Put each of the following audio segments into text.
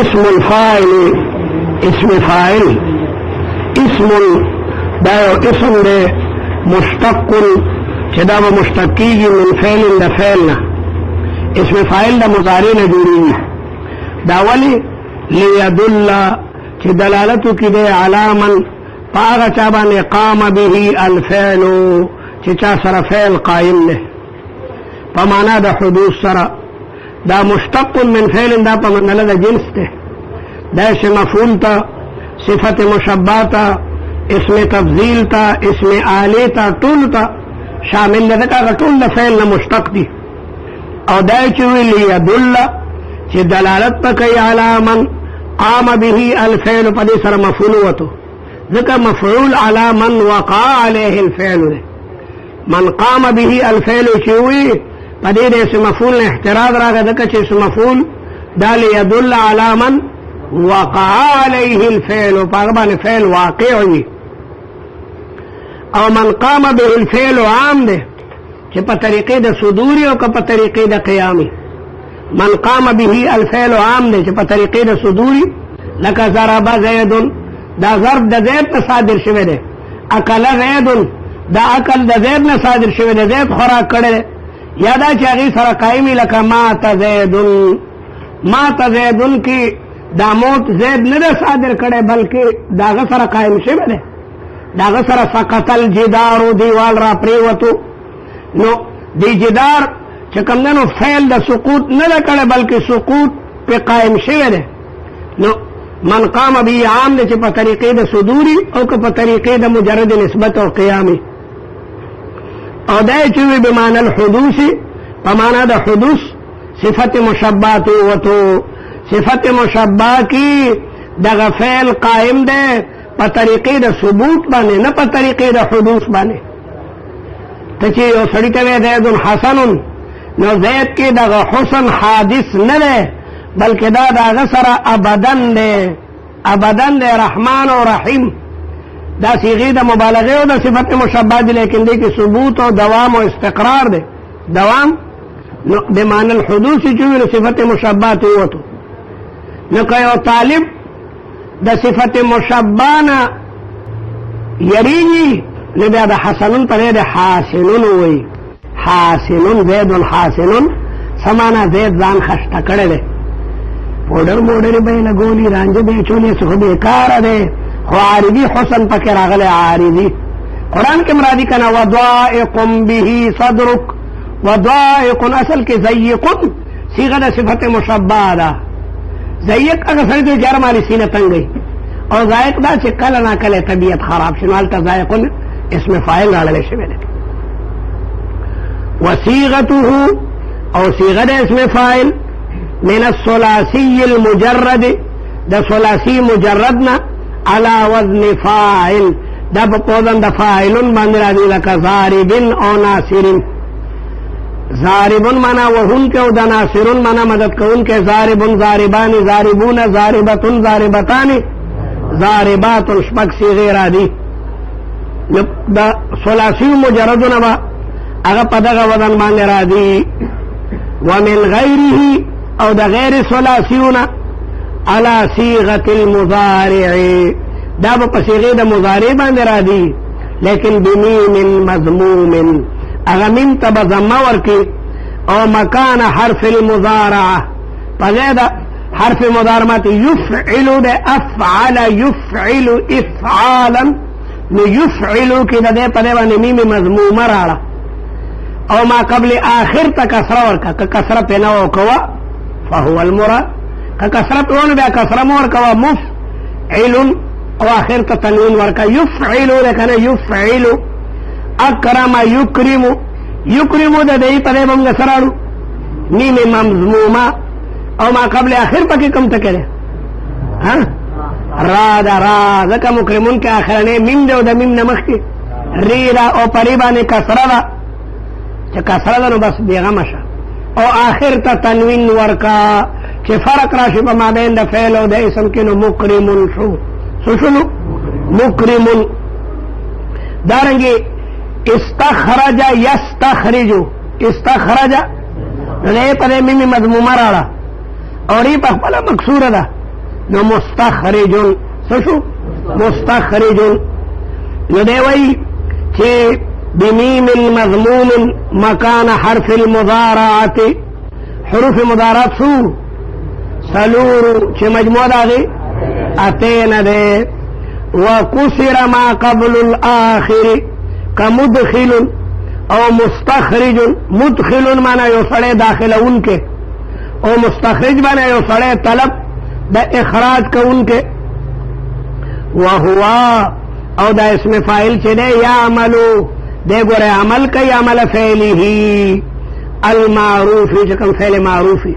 اسم الفاعل اسم فاعل اسم دا یو اسم دے مشتق چې دا به مشتق کیږي من فعل د فعل نه اسم فاعل د مضارع نه جوړیږي دا ولی لیدل چې دلالت کوي د علامن پاغه چا باندې قام به الفعل چې چا سره فعل قائم نه په معنا د حدوث سره دا مشتق من فعل دا په معنا د جنس ده دا اسم مفعول ته صفت مشبہ تا اسم تفضیل تا اسم آلی تا ټول تا شامل ده کا ټول د فعل نه مشتق دي او دا چې ویل یدل چې دلالت کوي علی من قام به الفعل په دې سره مفعول وته ځکه مفعول علی من وقع عليه الفعل ده من قام به الفعل چې وی په دې اسم مفعول نه احتراز راغی ځکه چې اسم مفعول دا یدل علی من وقع عليه الفعل فاغبان فعل واقعي او من قام به الفعل عام ده چې په طریقې د صدوري او په طریقې د قیامي من قام به الفعل عام ده چې په طریقې د صدوري لکه ضرب زید دا ضرب د زید نه صادر شوی ده اکل زید دا اکل د زید نه صادر شوی ده زید خوراک کړي یا دا چې هغه سره قائمي لکه مات زید کی دا موت زید نه صادر کړي بلکې داغه سره قائم شوی ده داغه سره سقط الجدار دیوال را پریوتو نو دی جدار چې کوم نو فعل د سقوط نه کړي بلکې سقوط په قائم شوی ده نو من قام به عام چې په طریقې د صدوري او په طریقې د مجرد نسبت او قیامي او دا چې به معنی الحدوث په معنا د حدوث صفت مشبہه وته صفت مشبہ کی دغه فعل قائم ده په طریقې د ثبوت باندې نه په طریقې د حدوث باندې ته چې یو سړی ته زید حسن نو زید کې دغه حسن حادث نه ده بلکې دا دغه سره ابدن ده رحمان او رحیم دا صيغه د مبالغه او د صفت مشبہ دي لیکن دې کې ثبوت او دوام او استقرار ده دوام نو د معنی الحدوث چې ویل صفت مشبہ ته وته نو که یو طالب د صفت مشبانه یریږي نو بیا د حسنون پر د حاسنون وي حاسنون زید حاسنون سمانا زید ځان خشته کړی دی پوډر موډر به لګولي رانجه به چولې څه بیکار دی خو عارضي حسن پکې راغلی عارضي قرآن کې مرادي کنه وضائق به صدرک وضائق اصل کې ضيق صيغه د صفت مشبہ ده ضيق هغه سړی دی چې مالی سینه تنګي او ضائق دا چې کله نا کله طبیعت خراب شي نو هلته ضائق اسم فاعل راغلی شوی دی وصيغته او صيغه د اسم فاعل من الثلاثي المجرد دا ثلاثي مجردنا على وزن فاعل دا په وزن د فاعلون باندې راځي لکه ضارب او ناصر ضاربون مانا وهن کے او دا ناصرون مانا مدد کون کے ضاربون ضاربان ضاربون ضاربتون ضاربتان ضاربات شپک صیغه را دي دا ثلاثي مجردنا با هغه په دغه وزن باندې را دي ومن غیره او دا غیر ثلاثیونه على صيغه المضارع دا په صيغه د مضارع باندې را دي لیکن بمیم مضموم اغا میم تبا ضمه ورکی او مکان حرف المضارعه پزید حرف مضارمت یفعل ده افعل یفعل افعالا نو یفعلو کی ده پده بانی میم مضمومه راڑا او ما قبل آخر تا کسره ورکا که کسره پیناو کوا فهو المراد که کسره پیناو بیا کسره مور کوا مفعلن او آخر تا تنوین ورکا یفعلو لکنه یفعلو اکرم یکرمو یکرمو ده دهی پده بمگا سراڑو میم مضمومه او ما قبل آخر پاکی کم تکره را دا را ذکا مکرمون کے آخرنے میم دے او دا میم نمخ کی ری دا او پریبانی کسرہ دا چه کسرہ دا نو بس بیغمشا او آخر تا تنوین ورکا چه فرق راشی پا ما بین دا فعل او دا اسم کنو مکرمون شو شنو مکرمون دارنگی استخرج یستخرجو استخرج دے پدے میم مضمومہ راڑا اور یہ پخپلا مکسور دا نو مستخرجن سشو مستخرجن نو دی وی چه بمیم مضموم مکان حرف المضارعات حروف مضارعات سو سلورو چه مجموع داغی اتین دے وکسر ما قبل الاخر کمدخل او مستخرج مدخل مانا یو سڑے داخل ان کے او مستخرج مانا یو سڑے طلب دا اخراج کا ان کے وہوا او دا اسم فائل چے دے یعملو دے گورے عمل کئی عمل فعلی ہی المعروفی چکم فعل معروفی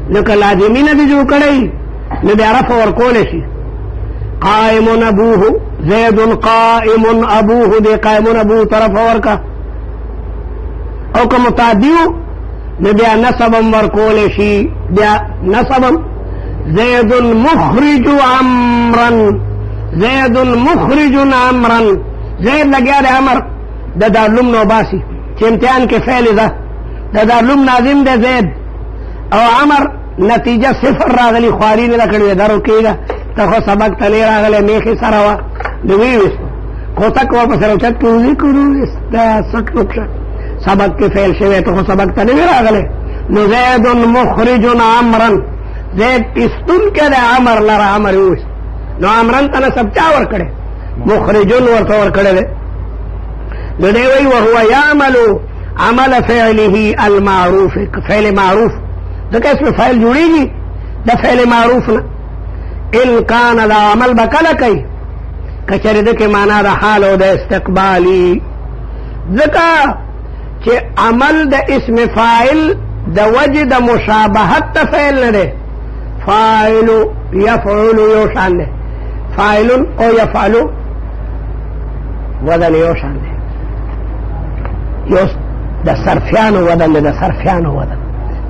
نکا لازمی ندی جو کڑی ندی عرف ورکولے شی قائم ابوه زید قائم ابوه دے قائم ابوه طرف ورکا او که متعدیو بیا نصبم ورکول شي بیا نصبم زید مخرج عمرا زید مخرج عمرا زید لگیا دے عمر دا دارلوم نو باسی چه امتحان کے فعل دا دا دارلوم ناظم دے زید او عمر نتیجہ صفر راغلی خواری نے لکڑی درو کیگا تا خو سبق تلی راغلی میخی سروا دویویس کوتک واپس روچت کی اوزی کرویس دا سک نکشا سبق کے فعل شوی تو خو سبق تلی راغلی نو زید مخرج عمرا زید استن کے دے عمر لرا عمر اویس نو عمران تنا سب چاور کڑے مخرجون ورطور کڑے دے نو دے وی وہو یعملو عمل فعله المعروف فعل معروف دکا اس میں فعل جوڑی گی دا فعل معروف نا ان کان دا عمل بکل کئی کچر دکے مانا دا حال و دا استقبالی دکا چے عمل دا اسم فاعل دا وجہ دا مشابہت تا فعل ندے فاعلو یفعلو یوشان دے فاعلن او یفعلو وزن یوشان دے یوس دا صرفیانو وزن دے دا صرفیانو وزن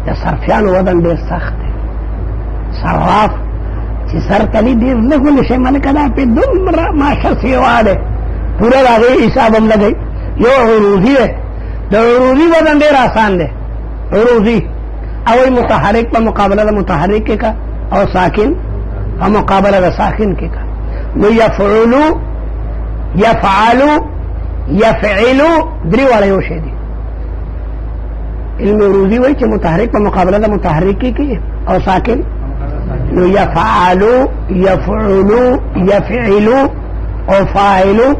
دا صرفیانو وزن دے سخت دے صراف چی سر تلی دیر لگو نشے ملکہ دا پی دم ماشا سیوا دے پورے راگئی حسابم لگئی یو عروضی ہے دا عروضی وزن دیر آسان دے عروضی اوی متحرک پا مقابلہ دا متحرک کے کا او ساکن پا مقابلہ دا ساکن کے کا نو یفعلو یفعلو یفعلو دری والا یوشے دی علم عروضی وی چی متحرک پا مقابلہ دا متحرک کی او ساکن نو یفعلو یفعلو یفعلو او فاعلو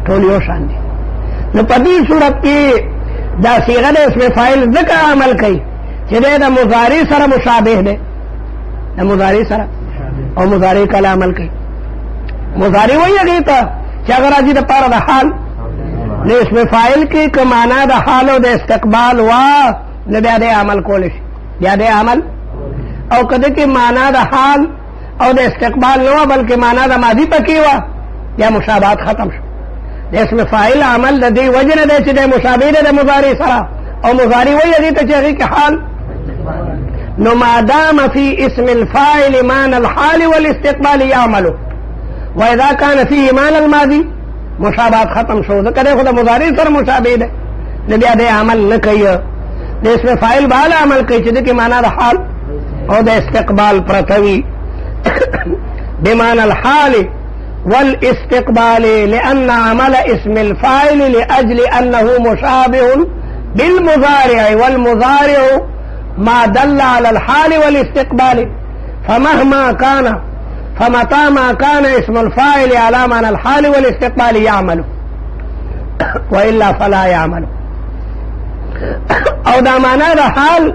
تولیو شان دی نو پدی صورت کی دا صیغہ دے اس میں فاعل ذکر عمل کئی چی دے دا مضاری سر مشابہ دے دا مضاری سر او مضاری کلا عمل کئی مضاری وہی اگئی تا چی اگر آجی دا پارا دا حال نو اس میں فاعل کی کمانا دا حال و دا استقبال وا نو بیا دے عمل کولش بیا دے عمل او کدے کی مانا دا حال او دا استقبال نوا بلکہ مانا دا ماضی پکی وا یا مشابہت ختم شو دے اس میں فاعل عمل دا دی وجہ دے چی دے مشابہ دے مضاری سرا او مضاری وہی اگئی تا چی کہ حال نو مادام فی اسم الفاعل مان الحال والاستقبال یعملو واذا کان فی مان الماضی مشابہت ختم شو دا کدے خدا مضاری سر مشابہ دے نبی دے عمل نکی دے اس میں فاعل بالا عمل کئی چی دے کی مانا دا حال او دا استقبال پرتوی بمعنى الحال والاستقبال لأن عمل اسم الفاعل لأجل أنه مشابه بالمضارع والمضارع ما دل على الحال والاستقبال فمهما كان فمتى ما كان اسم الفاعل على معنى الحال والاستقبال يعمل وإلا فلا يعمل او دا معنى دا حال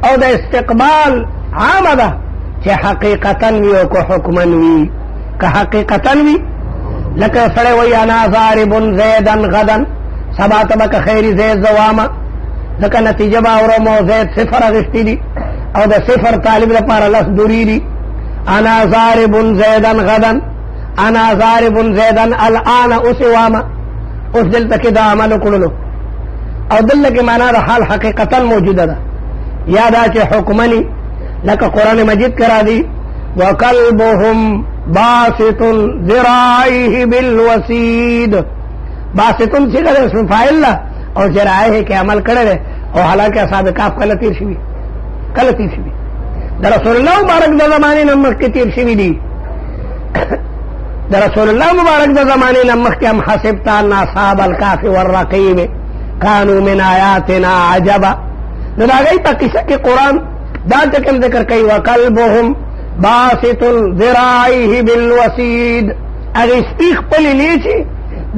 او دا استقبال عام دا چه حقیقتاً وی او کو حکماً وی که حقیقتاً وی لکه سڑے وی انا ضارب زیدن غدن سبات بک خیری زید زواما لکه نتیجه با ورمو زید صفر اغشتی دی او دا صفر طالب دا پارا لس دوری دی انا ضارب زیدن غدن انا ضارب زیدن الان اسواما اس دل تکی دا عملو کلو او دل لکی مانا دا حال حقیقتاً موجود دا یادا چه حکمنی لکا قرآن مجید کرا دی وَقَلْبُهُمْ بَاسِطٌ ذِرَائِهِ بِالْوَسِيدِ باسطن سی کر اسم فائل اور ذرائح کے عمل کرے اور حالانکہ اصحاب کاف کل تیر شوی د رسول الله مبارک د زمانې نه مخکې تیر شوي دي د رسول الله مبارک د زمانې نه مخکې هم حسبت ان اصحاب الکهف والرقیم کانوا من آیاتنا عجبا نو د هغوی په قصه کې قرآن دا ټکم ذکر کوي وکلبهم باسط ذراعیه بالوسید هغې سپي خپلې لیچې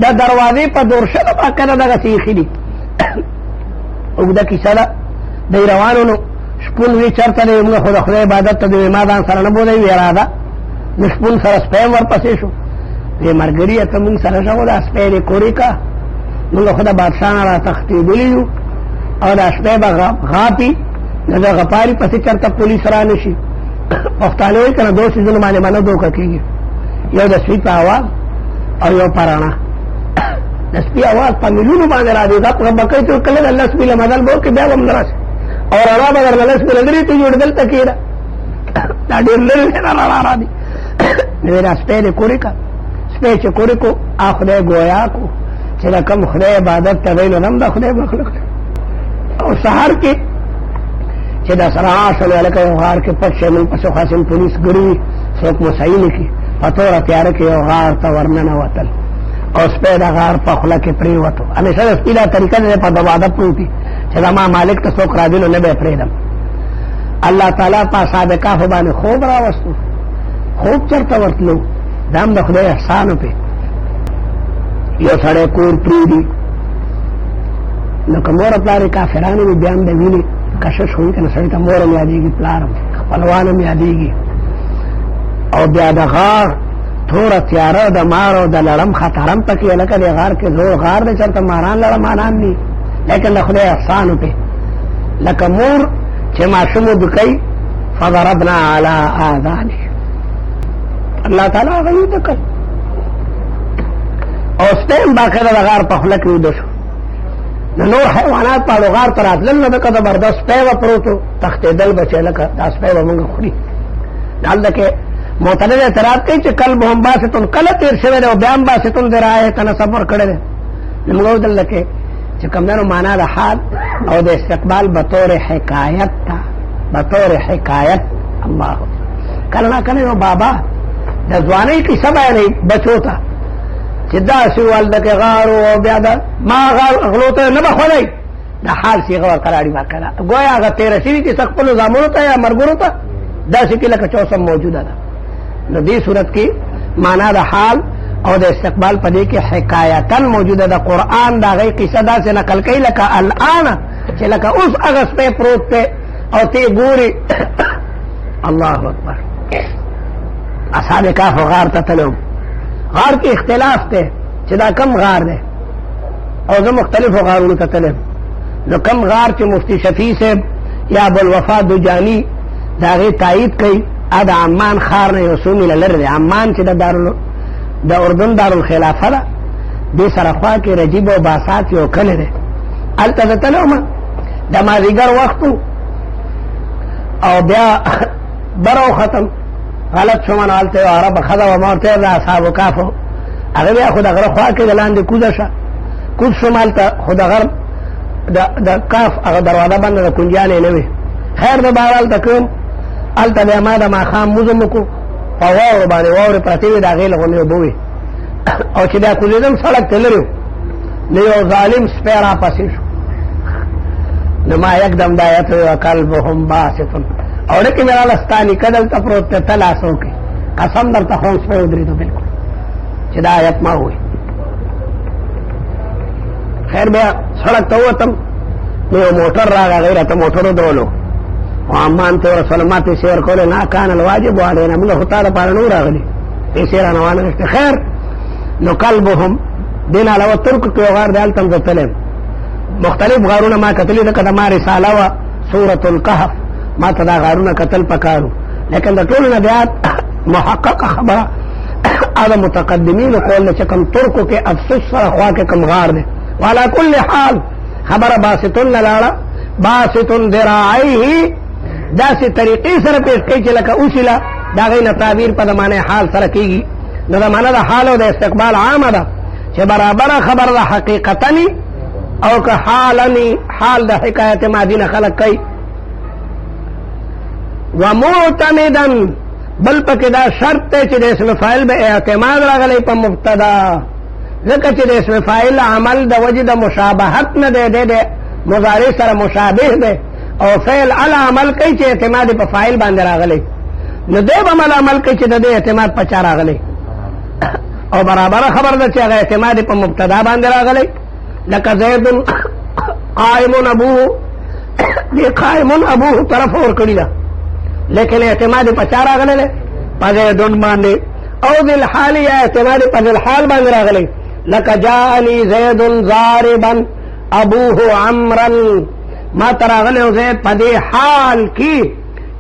د دروازې په دورشله باقاعده دغسې ایښي دي اوږده کیسه ده دی روانو نو شپون وی چېرته دی موږ خو د خدای عبادت ته دی ما ځان سره نه بولوي وی اراده نو شپون سره سپی هم ورپسې شو وی ملګري ته موږ سره شه خو دا سپی دې کورې که موږ خو د بادشاه نه را تښتېدلي یو او دا سپی به غاپي نو د غپاري پسې چېرته پولیس را نه شي پښتانه وایي که نه دو څیزونو باندې به نه دوکه کېږي یو د سپي په اواز او یو په رڼا د سپي اواز په میلیونو باندې را دي غپ غپ به کوي چې کله د الله سپي له مدل به وکړي بیا به هم نه راشي او رڼا به درله لس میله لرې ته جوړ دلته کېده دا ډېر لرې دی دا رڼا را دي نو دا سپی دې کورې که سپی چې کورې کو خدای ګویا کو چې د کوم خدای عبادت ته وی نو هم د خدای مخلوق دی او سهار کې چې دا سره شولې هلکه یو غار کې پټ شي موږ پسې خاصم پولیس ګړي وي څوک مسایي نه کړي په توره تیاره کې یو غار ته ورننوتل او سپی د غار په خوله کې پرېوتو همیشه د سپي دا طریقه دی په دواده پروت وي چې زما مالک ته څوک راځي نو نه به یې پرېږدم الله تعالی په اصحاب کهف باندې خوب راوستو خوب چېرته ورتلو دا هم د خدای احسان پې یو سړی کور پرېږدي نو که مور پلار یې کافرانې وي بیا هم د وینې کشش وي که نه سړي ته مور هم یادېږي پلار هم خپلوان هم یادېږي او بیا د غار توره تیاره د مار او د لړم خطر هم پکې لکه د غار کې زور غار دی چېرته ماران لړمانان دي لیکن د خدای احسانو پې لکه مور چې ماشوم ودکوي فضربنا علی آذانه الله تعالی هغه ویده کړ او سپی هم باقاعده د غار په خوله کې ویده شو د نور حیوانات په اړو غار ته راتلل نو دکه زبردست سپی به پروت و تښتېدل به چې لکه دا سپی به مونږ خوري هلته کې معتدل اعتراض کوي چې کلبهم باسطون کله تېر شوی دی او بیا هم باسطون ذراعیه ته نسب ورکړی دی نو موږ ودلته کې چې کومدنو معنا د حال او د استقبال بطور حکایت ته بطور حکایت الله کله نا کله یو بابا د ځوانۍ کیسه بیانوي بچو ته چې داسې والده کې غار او بیا د ما غلو ته نه به خولی د حال صیغه ورته راړي باقاعده ګویا هغه تېره شوي کیسه خپلو زامنو ته یا مرګرو ته داسې کې لکه چوسم موجوده ده نو دې صورت کې معنا د حال او د استقبال په دې کې حکایتن موجوده ده قرآن د هغې قصه داسې نقل کوي لکه الآن چې لکه اوس هغه سپی پروت دی او ته ګوري الله اکبر اصحاب کهف غار ته تلو غار کې اختلاف دی چې دا کم غار دی او زه مختلفو غارونو ته تلم نو کم غار چې مفتی شفیع صاحب یا ابوالوفا دجاني د هغې تایید کوي د عمان ښار نه یو څو میله لرې دی عمان چې د اردن دارالخلافه ده دې سره خوا کې رجیب او باسات یو کلی دی هلته زه تلی وم د مازدیګر وخت او بیا بره وختم غلط شوم نو هلته یو عربه ښځه وه ما ورته ویل د اصحابو کهفو هغه بیا خو د غره خوا کې د لاندې کوزه شه کوز شوم هلته خو د غر د کهف هغه دروازه بنده د کنجیانې نه وې خیر د بهر هلته کوم هلته بیا ما د ماښام موزم وکړو په واورو باندې واورې پرتې وې د هغې له غونې اوبه وې او چې بیا کوزېدم سړک ته لرې نو یو ظالم سپی راپسې شو نو ما یکدم دا آیت وی وکلبهم باسطون او ډکې مې راله ستا نیکه دلته پروت دی ته لاس وکړې قسم درته خو سپی ودرېدو بلکل چې دا آیت ما ووایي خیر بیا سړک ته ووتم نو یو موټر راغی هغې راته موټر ودرولو او عمان ته ورسولو ما پیسې ورکولې نه کان الواجب علینا موږ خو تا دپاره نه راغلي پیسې رانه وانهغېښتې خیر نو کلبهم دې نه علاوه ترکو کې یو غار دی هلته هم زه تللی مختلف غارونه ما کتلي ځکه د ما رساله وه سورة الکهف ما ته دا غارونه کتل پکارو لیکن د ټولو نه بیا محققه خبره هغه متقدمینو قول دی چې کوم ترکو کې افسوس سره خوا کې کوم غار دی وعلى كل حال خبره باسطون نه لاړه باسطون ذراعیه داسې طریقې سره پیش کوي چې لکه اوسله د هغې نه تعبیر په د معنی حال سره کېږي نو د معنی د حال او د استقبال عامه ده چې برابره خبر د حقیقتني او که حالني حال د حکایت مادي نه خلق کوي व मुअतमिदन बल पके दा शर्त चे दे इसमें फाइल बे एतमाद रागले प मुब्तदा ज़का चे दे इसमें फाइल अमल द वजद मुशाबहत न दे दे दे मुजारे सर मुशाबिह दे और फेल अला अमल कई चे एतमाद प फाइल बांध रागले न देव अमल कई चे दे एतमाद प चार रागले और बराबर खबर द चे एतमाद प मुब्तदा बांध रागले लका ज़ैदुन कायमुन अबूहु ये कायमुन अबूहु तरफ और कड़ीला लेकिन एतमाद पचार आगले पजे दुन बांधे और दिल हाल या एतमाद पजल हाल बांध रागले लका जानी ज़ैदुन ज़ारिबन अबूहु अमरन मा तरागले ज़ैद पदे हाल की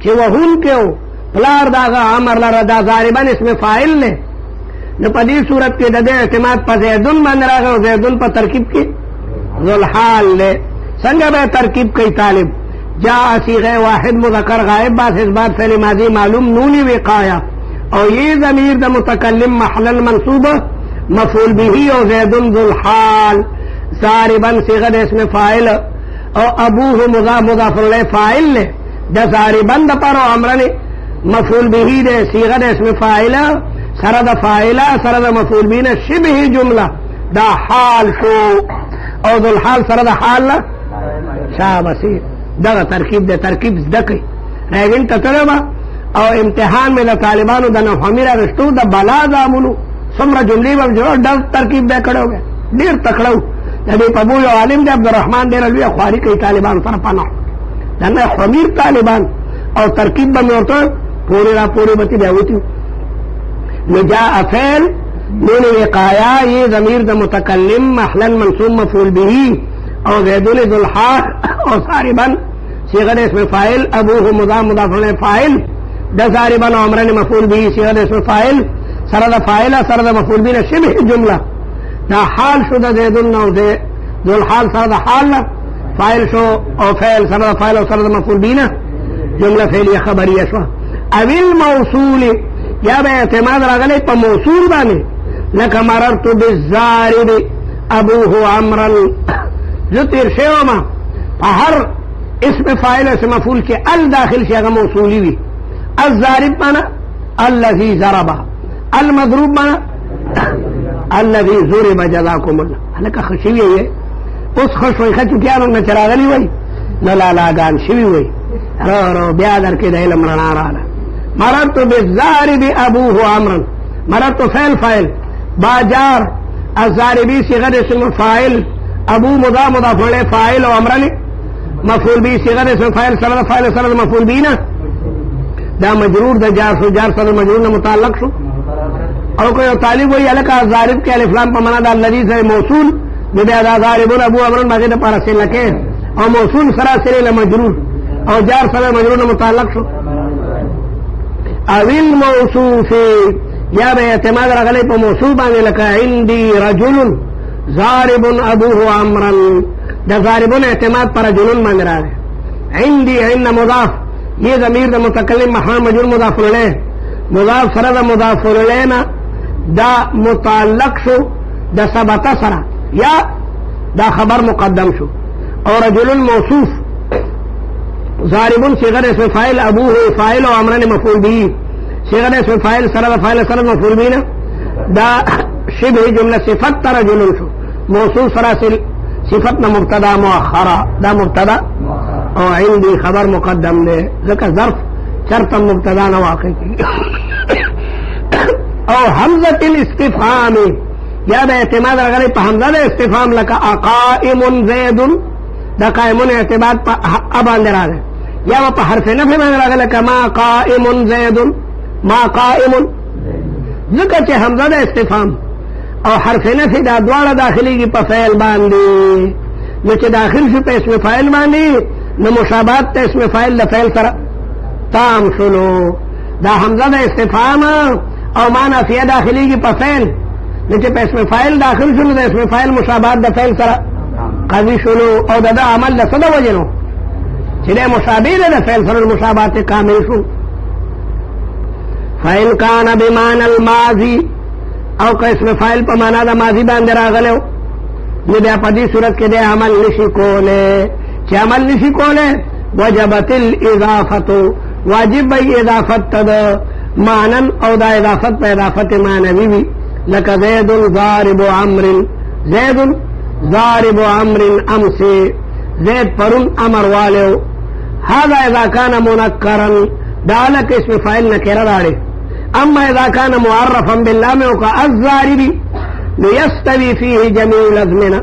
कि वहुन क्यों प्लार दागा अमर ला रदा ज़ारिबन इसमें फाइल ने न पदी सूरत के ददे एतमाद पजेदुन बांध रागले ज़ैदुन पर तरकीब की जुल हाल ने संग बे तरकीब कई तालिब जा सीग़े वाहिद मुज़क्कर गायब बात इस बात फैल माजी मालूम नूनी विकाया और ये ज़मीर द मुतकल्लिम महलन मंसूब मफूल बिही और ज़ैदुन ज़ुल हाल ज़ारिबन सीग़त इसमें फाइल और अबूहु मुज़ाफ़ इलैहि फाइल ने द ज़ारिबन द पर और अमरन मफूल बिही दे सीग़त इसमें फाइल सरद फाइला सरद मफूल बिही ने शिबह जुमला द हाल शो और ज़ुल हाल सरद हाल शाबाशी दगा तरकीब दे तरकीब दकई रेगिन ततरबा और इम्तिहान में द तालिबान द नफमीरा रस्तू द बला दामुनु सुमरा जुमली में जो डब तरकीब दे कड़ोगे देर तकड़ो नबी पबू जो आलिम दे अब्दुर्रहमान दे रलवी ख्वारी कई तालिबान सर पना दना खमीर तालिबान और तरकीब में होतो पूरी बती बेवती निजा अफेल नून विकाया ये ज़मीर द मुतकल्लिम महलन मंसूब मफूल बिही और ज़ैदुन ज़ुल हाल और सारिबन सीग़त इसमें फाइल अबूहु मुज़ाफ़ इलैहि फाइल द सारिबन और अमरन मफूल बिही सीग़त इसमें फाइल सरद फाइल सरद मफूल बिही ने शिबह जुमला द हाल शुदा ज़ैदुन और ज़ुल हाल सरद हाल फाइल शो और फैल सरद फाइल और सरद मफूल बिही ना जुमला फेलिया खबरिया शो अविल मौसूल या बे एतमाद रागले प मौसूल बाने लका मररतु बिज़्ज़ारिब अबूहु अमरन जो तिरशेमा हर इसमें फाइल से मफूल के अल दाखिल से अगर मौसूली हुई अल ज़ारिब माना अल्लज़ी ज़रबा अल मज़रूब माना अल्लज़ी ज़ुरिबा जज़ाकुमुल्लाह हल्का खुशी हुई है उस खुश हुई खच क्या न चरागली हुई न लाला गान शिवी हुई रो ब्यादर के दहल मरना रहा मररतु बिज़्ज़ारिब अबूहु अमरन मररतु फैल फाइल बाजार अज़्ज़ारिबी सिग़त इसमें फाइल अबू मुज़ाफ़ इलैहि फाइल और अमरन मफूल बी सिग़त इसमें फाइल सरद फाइल सरद मफूल बी ना दा मजरूर द जार सरद मजरूर न मुताल्लक़ शो और कोई तालिब वही अलग का ज़ारिब के अलिफ लाम पर मना दा लज़ी से मौसूल बिदा ज़ारिबुन अबू अमरन बाकी द पर से लके और मौसूल सरासर ल मजरूर और जार सरद मजरूर न मुताल्लक़ शो अविल मौसूफ़ी या बे एतमाद रगले पर मौसूल बांधे लका इंदी रजुलुन ज़ारिबुन अबूहु अमरन द ज़ारिबुन एतमाद पर रजुलुन बांध रहा है इंदी इन मुज़ाफ़ ये ज़मीर द मुतकल्लिम महल मजरूर मुज़ाफ़ इलैहि मुज़ाफ़ सरद मुज़ाफ़ इलैहि ना दा मुताल्लक़ शो द सबता सरा या दा खबर मुक़द्दम शो और रजुलुन मौसूफ ज़ारिबुन सिग़त इसमें फाइल अबूहु फाइल और अमरन मफूल बिही सिग़त इसमें फाइल सरद मफूल बिही ना दा शिबह जुमला सिफत रजुलुन शो मौसूफ सरासिल सिफत न मुब्तदा मुअख्खरा दा मुब्तदा और इंदी खबर मुक़द्दम ने ज़का ज़र्फ शर्त मुब्तदा न वाक़ई की और हमज़तुल इस्तिफ़हाम या बे एतमाद रगले प हमज़ा दे इस्तिफ़हाम लका अक़ाइमुन ज़ैदुन द क़ाइमुन एतमाद प अब अंदर आ गए या वो हरफ नफ़ी में रगले कमा क़ाइमुन ज़ैदुन मा क़ाइमुन ज़का चे हमज़ा दे इस्तिफ़हाम और हरफ नफ़ी दा द्वारा दाखिली की प फ़ैल बांधी नीचे दाखिल से पे इसमें फ़ाइल बांधी न मुशाबात ते इसमें फ़ाइल द फ़ैल सरा ताम शुलो दा हमज़ा दे इस्तिफ़हाम और माना फिया दाखिली की प फ़ैल नीचे पे इसमें फ़ाइल दाखिल शुलो दा इसमें फ़ाइल मुशाबात द फ़ैल सरा कभी शुलो और दा अमल द सदा वजनो चिले मुशाबीर द फ़ैल सरा मुशाबात कामिल शु फ़ाइल कान बिमानल माजी और का इसमें फ़ाइल पर माना दा माजी बांध रागले निदे पदी सूरत के दे अमल निशी कोले चे अमल निशी कोले वजबतिल इज़ाफ़तु वाजिब भाई इदाफत तद मानन और दा इदाफत पे इदाफत मानवी भी लक ज़ैदुन ज़ारिबु अम्रिन ज़ैदुन ज़ारिबु अम्रिन अम से ज़ैद परुन अमर वाले हादा इज़ा कान मुनक्करन दालक इसमें फ़ाइल नकेरा डाले अम्मा इज़ा कान मुअर्रफन बिल्लाम का अज़्ज़ारिबी लियस्तवी फ़ीही जमीउल अज़मिना